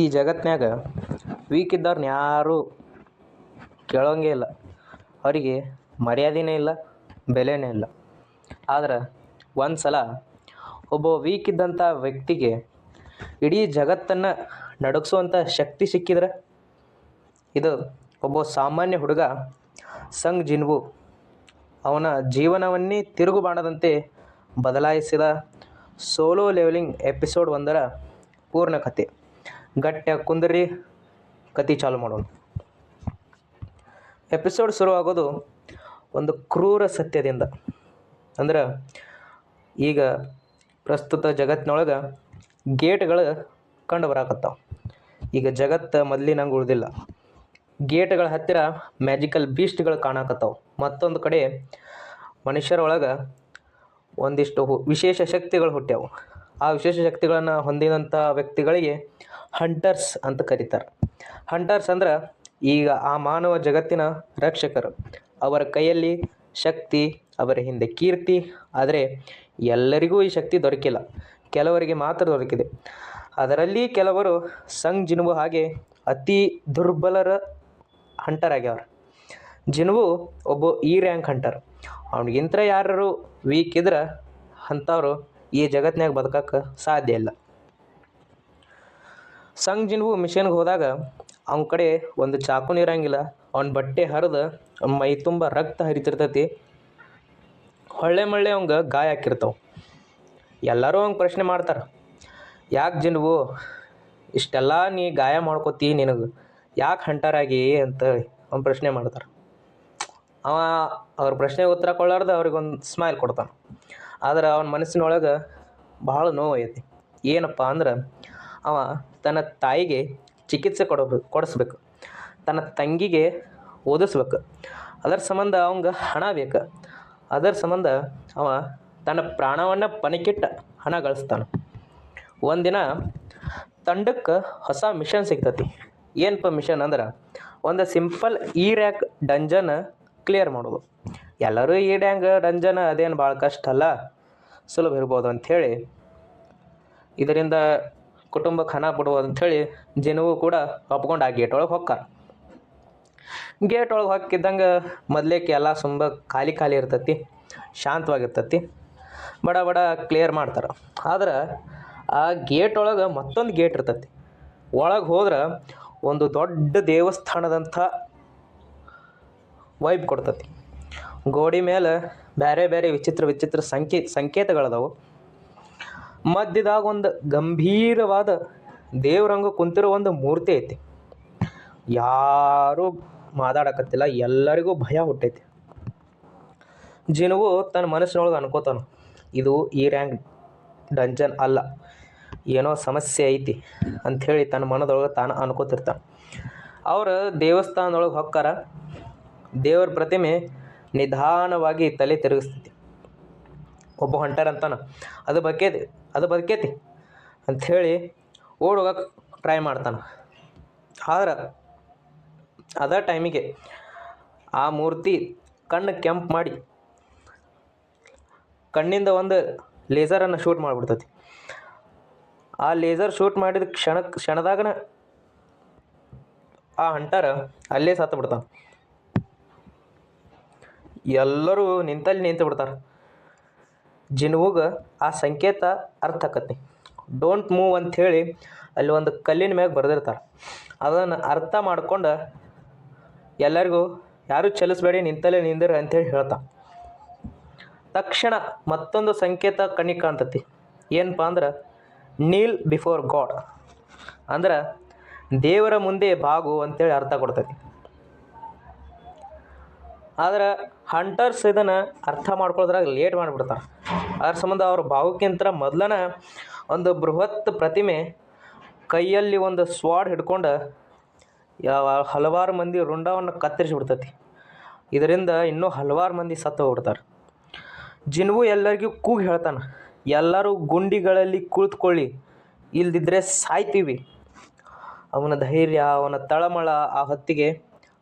ಈ ಜಗತ್ನ್ಯಾಗ ವೀಕ್ ಇದ್ದವ್ರನ್ನ ಯಾರೂ ಕೇಳೋಂಗೇ ಇಲ್ಲ. ಅವರಿಗೆ ಮರ್ಯಾದೆನೇ ಇಲ್ಲ, ಬೆಲೆನೇ ಇಲ್ಲ. ಆದ್ರೆ ಒಂದು ಸಲ ಒಬ್ಬ ವೀಕ್ ಇದ್ದಂಥ ವ್ಯಕ್ತಿಗೆ ಇಡೀ ಜಗತ್ತನ್ನು ನಡುಗಿಸುವಂಥ ಶಕ್ತಿ ಸಿಕ್ಕಿದ್ರೆ, ಇದು ಒಬ್ಬ ಸಾಮಾನ್ಯ ಹುಡುಗ ಸಂಗ್ ಜಿನ್ವು ಅವನ ಜೀವನವನ್ನೇ ತಿರುಗುಬಾಣದಂತೆ ಬದಲಾಯಿಸಿದ ಸೋಲೋ ಲೆವೆಲಿಂಗ್ ಎಪಿಸೋಡ್ 1 ಪೂರ್ಣ ಕಥೆ. ಗಟ್ಟಿಯಾಗಿ ಕುಂದ್ರಿ, ಕತೆ ಚಾಲು ಮಾಡೋಣ. ಎಪಿಸೋಡ್ ಶುರುವಾಗೋದು ಒಂದು ಕ್ರೂರ ಸತ್ಯದಿಂದ. ಅಂದ್ರೆ ಈಗ ಪ್ರಸ್ತುತ ಜಗತ್ತಿನೊಳಗೆ ಗೇಟ್ಗಳು ಕಂಡು ಬರಾಕತ್ತಾವ. ಈಗ ಜಗತ್ತು ಮೊದಲಿನಂಗೆ ಉಳಿದಿಲ್ಲ. ಗೇಟ್ಗಳ ಹತ್ತಿರ ಮ್ಯಾಜಿಕಲ್ ಬೀಸ್ಟ್ಗಳು ಕಾಣಕತ್ತಾವ. ಮತ್ತೊಂದು ಕಡೆ ಮನುಷ್ಯರೊಳಗೆ ಒಂದಿಷ್ಟು ವಿಶೇಷ ಶಕ್ತಿಗಳು ಹುಟ್ಟ್ಯಾವು. ಆ ವಿಶೇಷ ಶಕ್ತಿಗಳನ್ನು ಹೊಂದಿದಂಥ ವ್ಯಕ್ತಿಗಳಿಗೆ ಹಂಟರ್ಸ್ ಅಂತ ಕರೀತಾರೆ. ಹಂಟರ್ಸ್ ಅಂದ್ರೆ ಈಗ ಆ ಮಾನವ ಜಗತ್ತಿನ ರಕ್ಷಕರು. ಅವರ ಕೈಯಲ್ಲಿ ಶಕ್ತಿ, ಅವರ ಹಿಂದೆ ಕೀರ್ತಿ. ಆದರೆ ಎಲ್ಲರಿಗೂ ಈ ಶಕ್ತಿ ದೊರಕಿಲ್ಲ, ಕೆಲವರಿಗೆ ಮಾತ್ರ ದೊರಕಿದೆ. ಅದರಲ್ಲಿ ಕೆಲವರು ಸಂಗ್ ಜಿನ್ವು ಹಾಗೆ ಅತಿ ದುರ್ಬಲರ ಹಂಟರ್ ಆಗ್ಯಾವ್ರ. ಜಿನ್ವು ಒಬ್ಬ ಈ ರ್ಯಾಂಕ್ ಹಂಟರ್. ಅವನಿಗಿಂತ ಯಾರು ವೀಕ್ ಇದ್ರೆ ಅಂಥವ್ರು ಈ ಜಗತ್ತಿನಾಗ ಬದುಕಕ್ಕೆ ಸಾಧ್ಯ ಇಲ್ಲ. ಸಂಗ್ ಜಿನ್ವು ಮಿಷನ್ಗೆ ಹೋದಾಗ ಅವನ ಕಡೆ ಒಂದು ಚಾಕುನೂ ಇರಂಗಿಲ್ಲ. ಅವನ ಬಟ್ಟೆ ಹರಿದು ಮೈ ತುಂಬ ರಕ್ತ ಹರಿತಿರ್ತೈತಿ. ಹೊಳ್ಳೆ ಮಳ್ಳೆ ಅವಂಗೆ ಗಾಯ ಹಾಕಿರ್ತಾವೆ. ಎಲ್ಲರೂ ಅವಂಗೆ ಪ್ರಶ್ನೆ ಮಾಡ್ತಾರೆ, ಯಾಕೆ ಜಿನ್ವು ಇಷ್ಟೆಲ್ಲ ನೀ ಗಾಯ ಮಾಡ್ಕೋತಿ, ನಿನಗೆ ಯಾಕೆ ಹಂಟರಾಗಿ ಅಂತ ಅವ್ನು ಪ್ರಶ್ನೆ ಮಾಡ್ತಾರೆ. ಅವ್ರ ಪ್ರಶ್ನೆಗೆ ಉತ್ತರ ಕೊಡಲಾರ್ದು ಅವ್ರಿಗೊಂದು ಸ್ಮೈಲ್ ಕೊಡ್ತಾನೆ. ಆದ್ರೆ ಅವನ ಮನಸ್ಸಿನೊಳಗೆ ಭಾಳ ನೋವು ಐತಿ. ಏನಪ್ಪ ಅಂದ್ರೆ ಅವ ತನ್ನ ತಾಯಿಗೆ ಚಿಕಿತ್ಸೆ ಕೊಡಿಸ್ಬೇಕು, ತನ್ನ ತಂಗಿಗೆ ಓದಿಸ್ಬೇಕು. ಅದರ ಸಂಬಂಧ ಅವಂಗೆ ಹಣ ಬೇಕು. ಅದರ ಸಂಬಂಧ ಅವ ತನ್ನ ಪ್ರಾಣವನ್ನು ಪಣಕ್ಕಿಟ್ಟು ಹಣ ಗಳಿಸ್ತಾನೆ. ಒಂದಿನ ತಂಡಕ್ಕೆ ಹೊಸ ಮಿಷನ್ ಸಿಗ್ತತಿ. ಏನಪ್ಪ ಮಿಷನ್ ಅಂದ್ರೆ ಒಂದು ಸಿಂಪಲ್ ಈ ರ್ಯಾಕ್ ಡಂಜನ್ ಕ್ಲಿಯರ್ ಮಾಡೋದು. ಎಲ್ಲರೂ ಈ ರ್ಯಾಂಕ್ ಡಂಜನ್ ಅದೇನು ಭಾಳ ಕಷ್ಟ ಅಲ್ಲ, ಸುಲಭ ಇರ್ಬೋದು ಅಂಥೇಳಿ, ಇದರಿಂದ ಕುಟುಂಬಕ್ಕೆ ಹಣ ಬಿಡ್ಬೋದು ಅಂಥೇಳಿ ಜಿನ್ವು ಕೂಡ ಒಪ್ಕೊಂಡು ಆ ಗೇಟ್ ಒಳಗೆ ಹೊಕ್ಕಾರ. ಗೇಟ್ ಒಳಗೆ ಹೊಕ್ಕಿದ್ದಂಗೆ ಮೊದಲೇಕೆ ಎಲ್ಲ ತುಂಬ ಖಾಲಿ ಇರ್ತೈತಿ, ಶಾಂತವಾಗಿರ್ತೈತಿ. ಬಡ ಬಡ ಕ್ಲಿಯರ್ ಮಾಡ್ತಾರೆ. ಆದ್ರೆ ಆ ಗೇಟ್ ಒಳಗೆ ಮತ್ತೊಂದು ಗೇಟ್ ಇರ್ತೈತಿ. ಒಳಗೆ ಹೋದ್ರೆ ಒಂದು ದೊಡ್ಡ ದೇವಸ್ಥಾನದಂಥ ವೈಬ್ ಕೊಡ್ತತಿ. ಗೋಡೆ ಮೇಲೆ ಬೇರೆ ಬೇರೆ ವಿಚಿತ್ರ ಸಂಕೇತಗಳದಾವು. ಮಧ್ಯದಾಗ ಒಂದು ಗಂಭೀರವಾದ ದೇವ್ರಂಗ ಕುಂತಿರೋ ಒಂದು ಮೂರ್ತಿ ಐತಿ. ಯಾರೂ ಮಾತಾಡಕತ್ತಿಲ್ಲ, ಎಲ್ಲರಿಗೂ ಭಯ ಹುಟ್ಟೈತಿ. ಜಿನ್ವು ತನ್ನ ಮನಸ್ಸಿನೊಳಗೆ ಅನ್ಕೋತಾನ, ಇದು ಈ ರ್ಯಾಂಕ್ ಡಂಜನ್ ಅಲ್ಲ, ಏನೋ ಸಮಸ್ಯೆ ಐತಿ ಅಂಥೇಳಿ ತನ್ನ ಮನದೊಳಗೆ ತಾನು ಅನ್ಕೋತಿರ್ತಾನೆ. ಅವರು ದೇವಸ್ಥಾನದೊಳಗೆ ಹೊಕ್ಕಾರ. ದೇವರ ಪ್ರತಿಮೆ ನಿಧಾನವಾಗಿ ತಲೆ ತಿರುಗಿಸ್ತೈತಿ. ಒಬ್ಬ ಹಂಟರ್ ಅಂತಾನೆ, ಅದು ಬದುಕೈತಿ ಅಂಥೇಳಿ ಓಡೋಗಕ್ಕೆ ಟ್ರೈ ಮಾಡ್ತಾನೆ. ಆದ್ರೆ ಅದೇ ಟೈಮಿಗೆ ಆ ಮೂರ್ತಿ ಕಣ್ಣು ಕೆಂಪು ಮಾಡಿ ಕಣ್ಣಿಂದ ಒಂದು ಲೇಸರನ್ನು ಶೂಟ್ ಮಾಡಿಬಿಡ್ತೈತಿ. ಆ ಲೇಸರ್ ಶೂಟ್ ಮಾಡಿದ ಕ್ಷಣದಾಗನ ಆ ಹಂಟರ್ ಅಲ್ಲೇ ಸತ್ತು ಬಿಡ್ತಾನೆ. ಎಲ್ಲರೂ ನಿಂತು ಬಿಡ್ತಾರೆ. ಜಿನ್ವುಗೆ ಆ ಸಂಕೇತ ಅರ್ಥ ಆಕತಿ. ಡೋಂಟ್ ಮೂವ್ ಅಂಥೇಳಿ ಅಲ್ಲಿ ಒಂದು ಕಲ್ಲಿನ ಮ್ಯಾಗ ಬರೆದಿರ್ತಾರೆ. ಅದನ್ನು ಅರ್ಥ ಮಾಡ್ಕೊಂಡು ಎಲ್ಲರಿಗೂ ಯಾರೂ ಚಲಿಸ್ಬೇಡಿ, ನಿಂತಲ್ಲೇ ನಿಂದಿರಿ ಅಂಥೇಳಿ ಹೇಳ್ತಾ. ತಕ್ಷಣ ಮತ್ತೊಂದು ಸಂಕೇತ ಕಣ್ಣಿಗೆ ಕಾಣ್ತತಿ. ಏನಪ್ಪ ಅಂದ್ರೆ ನೀಲ್ ಬಿಫೋರ್ ಗಾಡ್, ಅಂದ್ರೆ ದೇವರ ಮುಂದೆ ಬಾಗು ಅಂತೇಳಿ ಅರ್ಥ ಕೊಡ್ತೈತಿ. ಆದ್ರೆ ಹಂಟರ್ಸ್ ಇದನ್ನು ಅರ್ಥ ಮಾಡ್ಕೊಳ್ಳೋದ್ರಾಗ ಲೇಟ್ ಮಾಡಿಬಿಡ್ತಾರೆ. ಅದ್ರ ಸಂಬಂಧ ಅವ್ರ ಭಾವಕ್ಕಿಂತ ಮೊದಲನ ಒಂದು ಬೃಹತ್ ಪ್ರತಿಮೆ ಕೈಯಲ್ಲಿ ಒಂದು ಸ್ವಾಡ್ ಹಿಡ್ಕೊಂಡು ಹಲವಾರು ಮಂದಿ ರುಂಡವನ್ನು ಕತ್ತರಿಸಿಬಿಡ್ತೈತಿ. ಇದರಿಂದ ಇನ್ನೂ ಹಲವಾರು ಮಂದಿ ಸತ್ತು ಹೋಗ್ಬಿಡ್ತಾರೆ. ಜಿನ್ವು ಎಲ್ಲರಿಗೂ ಕೂಗಿ ಹೇಳ್ತಾನೆ, ಎಲ್ಲರೂ ಗುಂಡಿಗಳಲ್ಲಿ ಕುಳಿತುಕೊಳ್ಳಿ, ಇಲ್ದಿದ್ರೆ ಸಾಯ್ತೀವಿ. ಅವನ ಧೈರ್ಯ, ಅವನ ತಳಮಳ ಆ ಹೊತ್ತಿಗೆ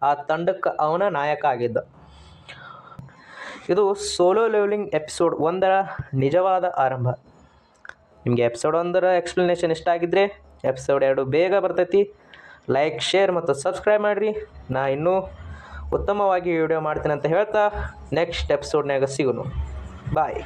ಆ ತಂಡಕ್ಕೆ ಅವನ ನಾಯಕ ಆಗಿದ್ದ. ಇದು ಸೋಲೋ ಲೆವೆಲಿಂಗ್ ಎಪಿಸೋಡ್ 1 ನಿಜವಾದ ಆರಂಭ. ನಿಮಗೆ ಎಪಿಸೋಡ್ 1 ಎಕ್ಸ್ಪ್ಲನೇಷನ್ ಇಷ್ಟ ಆಗಿದ್ದರೆ ಎಪಿಸೋಡ್ 2 ಬೇಗ ಬರ್ತೈತಿ. ಲೈಕ್, ಶೇರ್ ಮತ್ತು ಸಬ್ಸ್ಕ್ರೈಬ್ ಮಾಡಿರಿ. ನಾ ಇನ್ನೂ ಉತ್ತಮವಾಗಿ ವಿಡಿಯೋ ಮಾಡ್ತೀನಿ ಅಂತ ಹೇಳ್ತಾ ನೆಕ್ಸ್ಟ್ ಎಪಿಸೋಡ್ನಾಗ ಸಿಗೋನು. ಬಾಯ್.